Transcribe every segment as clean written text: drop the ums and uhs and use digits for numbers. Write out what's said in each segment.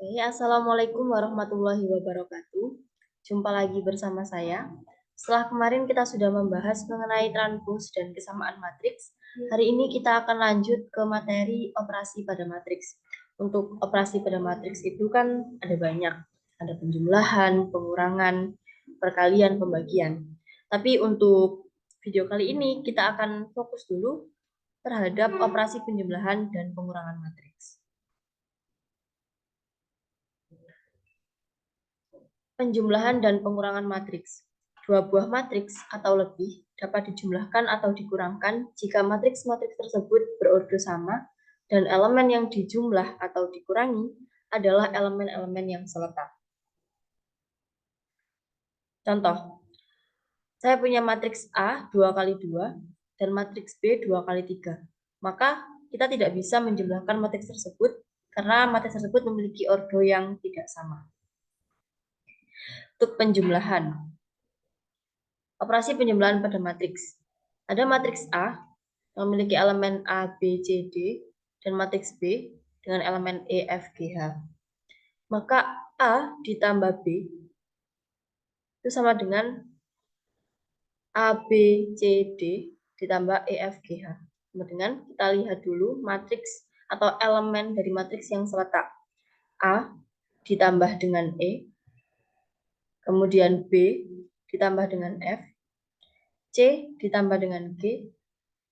Oke, Assalamualaikum warahmatullahi wabarakatuh. Jumpa lagi bersama saya. Setelah kemarin kita sudah membahas mengenai transpose dan kesamaan matriks, hari ini kita akan lanjut ke materi operasi pada matriks. Untuk operasi pada matriks itu kan ada banyak, ada penjumlahan, pengurangan, perkalian, pembagian. Tapi untuk video kali ini kita akan fokus dulu terhadap operasi penjumlahan dan pengurangan matriks. Penjumlahan dan pengurangan matriks. Dua buah matriks atau lebih dapat dijumlahkan atau dikurangkan jika matriks-matriks tersebut berordo sama dan elemen yang dijumlah atau dikurangi adalah elemen-elemen yang seletak. Contoh, saya punya matriks A 2 kali 2 dan matriks B 2 kali 3. Maka kita tidak bisa menjumlahkan matriks tersebut karena matriks tersebut memiliki ordo yang tidak sama. Untuk penjumlahan, operasi penjumlahan pada matriks. Ada matriks A yang memiliki elemen A, B, C, D, dan matriks B dengan elemen E, F, G, H. Maka A ditambah B itu sama dengan A, B, C, D ditambah E, F, G, H. Kemudian kita lihat dulu matriks atau elemen dari matriks yang seletak. A ditambah dengan E, kemudian B ditambah dengan F, C ditambah dengan G,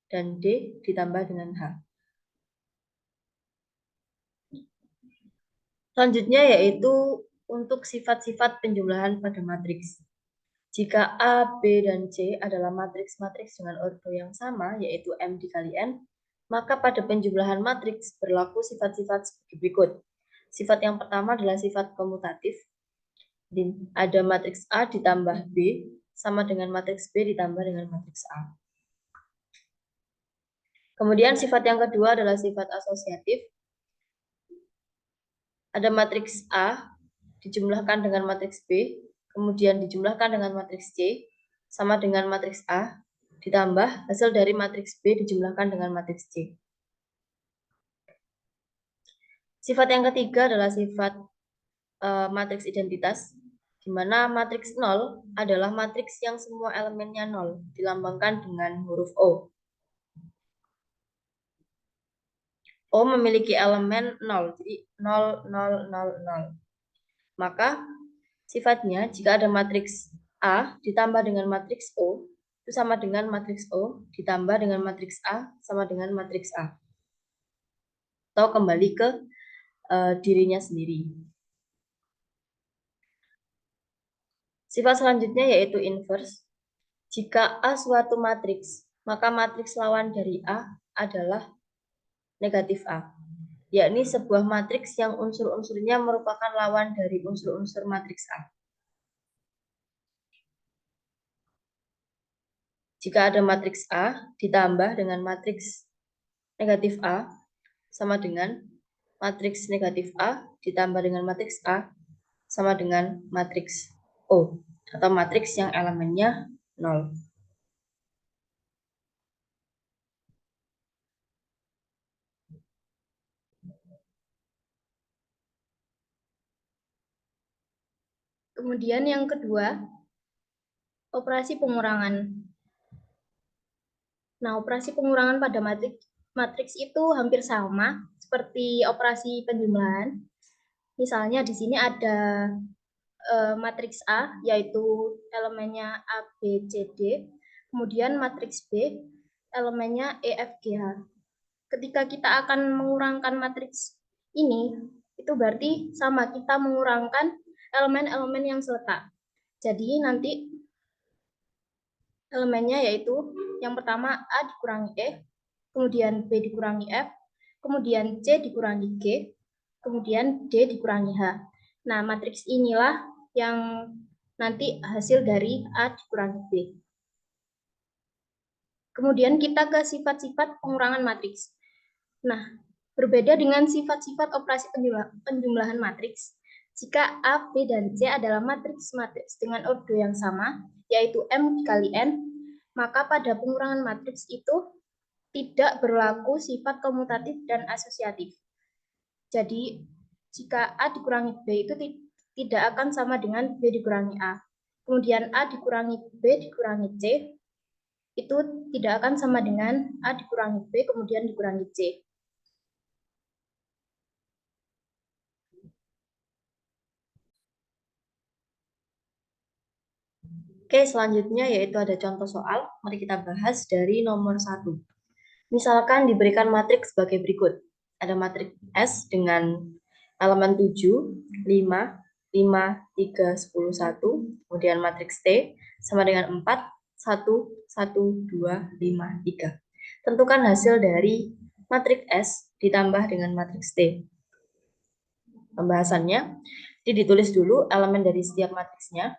dan D ditambah dengan H. Selanjutnya yaitu untuk sifat-sifat penjumlahan pada matriks. Jika A, B, dan C adalah matriks-matriks dengan ordo yang sama, yaitu M dikali N, maka pada penjumlahan matriks berlaku sifat-sifat sebagai berikut. Sifat yang pertama adalah sifat komutatif. Ada matriks A ditambah B sama dengan matriks B ditambah dengan matriks A. Kemudian sifat yang kedua adalah sifat asosiatif. Ada matriks A dijumlahkan dengan matriks B, kemudian dijumlahkan dengan matriks C, sama dengan matriks A, ditambah hasil dari matriks B dijumlahkan dengan matriks C. Sifat yang ketiga adalah sifat matriks identitas, di mana matriks 0 adalah matriks yang semua elemennya 0, dilambangkan dengan huruf O. O memiliki elemen 0, jadi 0, 0, 0, 0. Maka sifatnya jika ada matriks A ditambah dengan matriks O, itu sama dengan matriks O ditambah dengan matriks A sama dengan matriks A. Atau kembali ke dirinya sendiri. Sifat selanjutnya yaitu inverse. Jika A suatu matriks, maka matriks lawan dari A adalah negatif A, yakni sebuah matriks yang unsur-unsurnya merupakan lawan dari unsur-unsur matriks A. Jika ada matriks A ditambah dengan matriks negatif A sama dengan matriks negatif A ditambah dengan matriks A sama dengan matriks O atau matriks yang elemennya 0. Kemudian yang kedua, operasi pengurangan. Nah, operasi pengurangan pada matriks itu hampir sama seperti operasi penjumlahan. Misalnya di sini ada matriks A, yaitu elemennya A, B, C, D. Kemudian matriks B, elemennya E, F, G, H. Ketika kita akan mengurangkan matriks ini, itu berarti sama, kita mengurangkan elemen-elemen yang seletak. Jadi nanti elemennya yaitu yang pertama A dikurangi E, kemudian B dikurangi F, kemudian C dikurangi G, kemudian D dikurangi H. Nah, matriks inilah yang nanti hasil dari A dikurangi B. Kemudian kita ke sifat-sifat pengurangan matriks. Nah, berbeda dengan sifat-sifat operasi penjumlahan matriks, jika A, B, dan C adalah matriks-matriks dengan ordo yang sama, yaitu M dikali N, maka pada pengurangan matriks itu tidak berlaku sifat komutatif dan asosiatif. Jadi, jika A dikurangi B itu tidak akan sama dengan B dikurangi A. Kemudian A dikurangi B dikurangi C itu tidak akan sama dengan A dikurangi B kemudian dikurangi C. Oke, selanjutnya yaitu ada contoh soal. Mari kita bahas dari nomor 1. Misalkan diberikan matriks sebagai berikut. Ada matriks S dengan elemen 7, 5, 5, 3, 10, 1. Kemudian matriks T sama dengan 4, 1, 1, 2, 5, 3. Tentukan hasil dari matriks S ditambah dengan matriks T. Pembahasannya, jadi ditulis dulu elemen dari setiap matriksnya.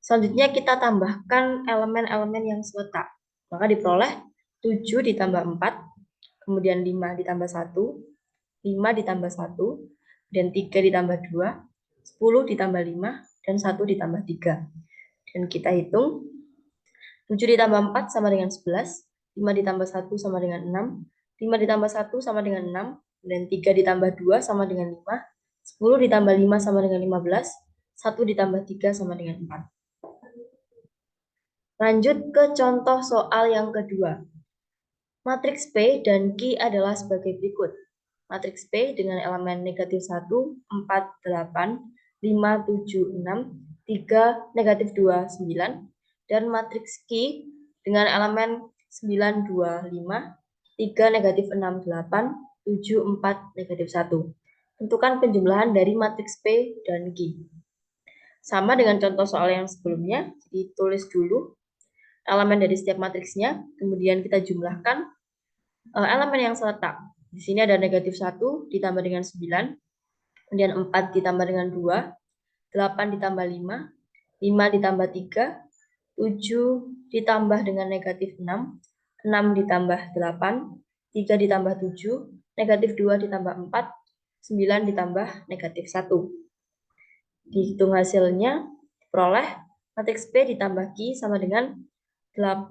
Selanjutnya kita tambahkan elemen-elemen yang seletak. Maka diperoleh 7 ditambah 4, kemudian 5 ditambah 1, 5 ditambah 1, dan 3 ditambah 2, 10 ditambah 5, dan 1 ditambah 3. Dan kita hitung, 7 ditambah 4 sama dengan 11, 5 ditambah 1 sama dengan 6, 5 ditambah 1 sama dengan 6, dan 3 ditambah 2 sama dengan 5, 10 ditambah 5 sama dengan 15, 1 ditambah 3 sama dengan 4. Lanjut ke contoh soal yang kedua. Matriks P dan Q adalah sebagai berikut. Matriks P dengan elemen negatif 1, 4, 8, 5, 7, 6, 3, negatif 2, 9. Dan matriks Q dengan elemen 9, 2, 5, 3, negatif 6, 8, 7, 4, negatif 1. Tentukan penjumlahan dari matriks P dan Q. Sama dengan contoh soal yang sebelumnya, jadi tulis dulu elemen dari setiap matriksnya, kemudian kita jumlahkan elemen yang seletak. Di sini ada negatif 1 ditambah dengan 9, kemudian 4 ditambah dengan 2, 8 ditambah 5, 5 ditambah 3, 7 ditambah dengan negatif 6, 6 ditambah 8, 3 ditambah 7, negatif 2 ditambah 4, 9 ditambah negatif 1. Dihitung hasilnya, peroleh matriks P ditambah Q sama dengan 8,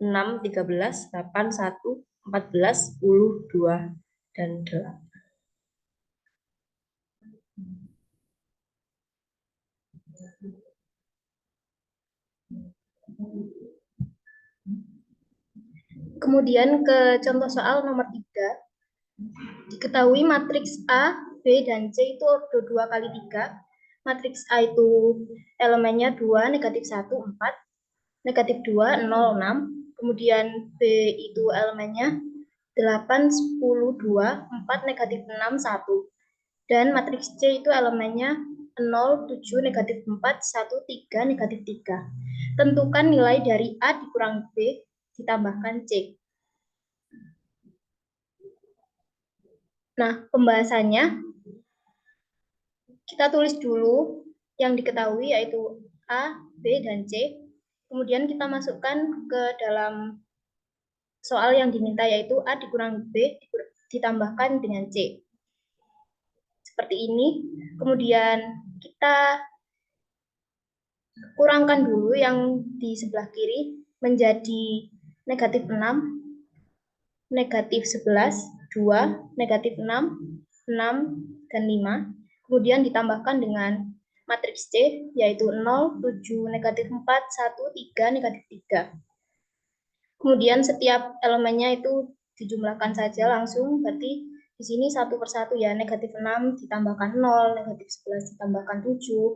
6, 13, 8, 1, 14, 10, 2, dan 8. Kemudian ke contoh soal nomor 3. Diketahui matriks A, B, dan C itu ordo 2 kali 3. Matriks A itu elemennya 2, negatif 1, 4. Negatif 2, 0, 6. Kemudian B itu elemennya 8, 10, 2, 4, negatif 6, 1. Dan matriks C itu elemennya 0, 7, negatif 4, 1, 3, negatif 3. Tentukan nilai dari A dikurangi B ditambahkan C. Nah, pembahasannya kita tulis dulu yang diketahui yaitu A, B, dan C. Kemudian kita masukkan ke dalam soal yang diminta yaitu A dikurangi B ditambahkan dengan C. Seperti ini. Kemudian kita kurangkan dulu yang di sebelah kiri menjadi negatif 6, negatif 11, 2, negatif 6, 6, dan 5. Kemudian ditambahkan dengan matriks C, yaitu 0, 7, negatif 4, 1, 3, negatif 3. Kemudian setiap elemennya itu dijumlahkan saja langsung, berarti di sini satu persatu ya, negatif 6 ditambahkan 0, negatif 11 ditambahkan 7,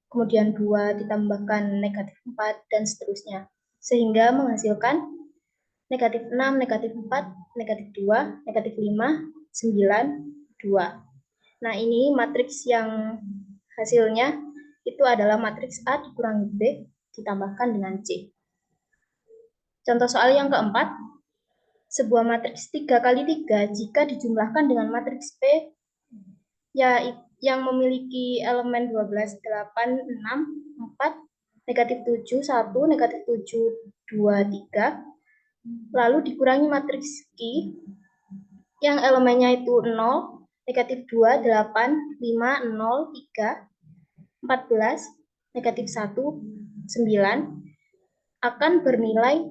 kemudian 2 ditambahkan negatif 4, dan seterusnya. Sehingga menghasilkan negatif 6, negatif 4, negatif 2, negatif 5, 9, 2. Nah, ini matriks yang hasilnya itu adalah matriks A dikurangi B ditambahkan dengan C. Contoh soal yang keempat, sebuah matriks 3 kali 3 jika dijumlahkan dengan matriks P ya yang memiliki elemen 12, 8, 6, 4, negatif 7, 1, negatif 7, 2, 3, lalu dikurangi matriks Q yang elemennya itu 0, negatif 2, 8, 5, 0, 3, 14, negatif 1, 9, akan bernilai 10,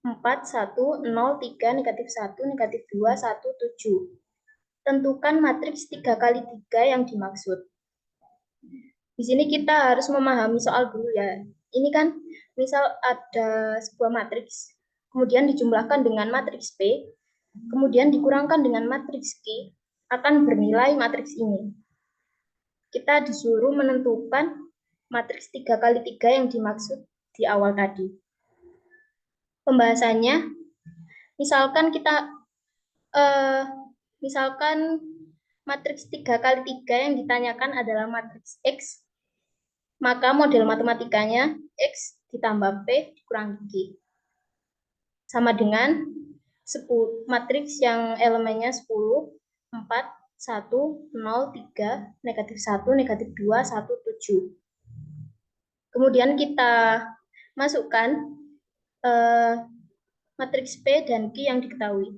4, 1, 0, 3, negatif 1, negatif 2, 1, 7. Tentukan matriks 3 kali 3 yang dimaksud. Di sini kita harus memahami soal dulu ya. Ini kan misal ada sebuah matriks, kemudian dijumlahkan dengan matriks P, kemudian dikurangkan dengan matriks Q, akan bernilai matriks ini. Kita disuruh menentukan matriks 3 kali 3 yang dimaksud di awal tadi. Pembahasannya, misalkan matriks 3 kali 3 yang ditanyakan adalah matriks X, maka model matematikanya X ditambah P dikurangi Q. Sama dengan matriks yang elemennya 10, 4, 1, 0, 3, negatif 1, negatif 2, 1, 7. Kemudian kita masukkan matriks P dan Q yang diketahui.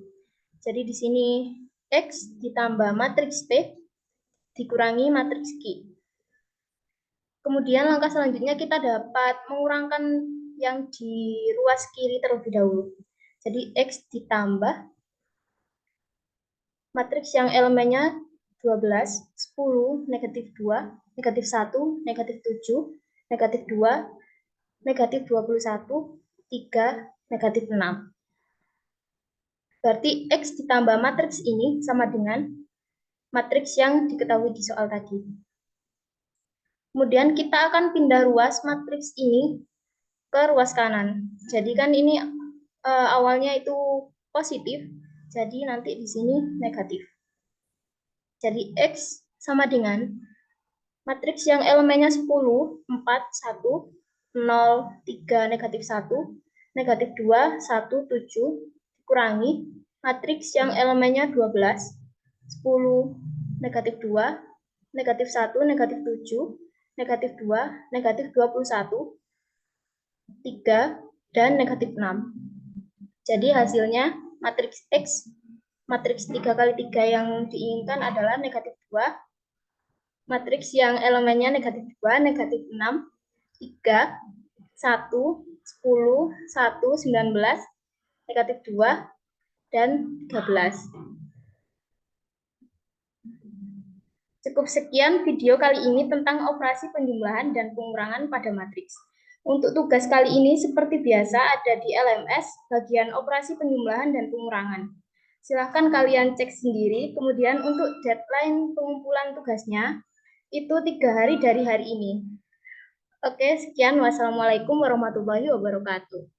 Jadi di sini X ditambah matriks P dikurangi matriks Q. Kemudian langkah selanjutnya kita dapat mengurangkan yang di ruas kiri terlebih dahulu. Jadi X ditambah matriks yang elemennya 12, 10, negatif 2, negatif 1, negatif 7, negatif 2, negatif 21, 3, negatif 6. Berarti X ditambah matriks ini sama dengan matriks yang diketahui di soal tadi. Kemudian kita akan pindah ruas matriks ini ke ruas kanan. Jadi kan ini awalnya itu positif, jadi nanti di sini negatif. Jadi X sama dengan matriks yang elemennya 10, 4, 1, 0, 3, negatif 1, negatif 2, 1, 7, dikurangi matriks yang elemennya 12, 10, negatif 2, negatif 1, negatif 7, negatif 2, negatif 21, 3, dan negatif 6. Jadi hasilnya matriks X, matriks 3 kali 3 yang diinginkan adalah negatif 2, matriks yang elemennya negatif 2, negatif 6, 3, 1, 10, 1, 19, negatif 2, dan 13. Cukup sekian video kali ini tentang operasi penjumlahan dan pengurangan pada matriks. Untuk tugas kali ini seperti biasa ada di LMS bagian operasi penjumlahan dan pengurangan. Silahkan kalian cek sendiri, kemudian untuk deadline pengumpulan tugasnya itu 3 hari dari hari ini. Oke, sekian. Wassalamualaikum warahmatullahi wabarakatuh.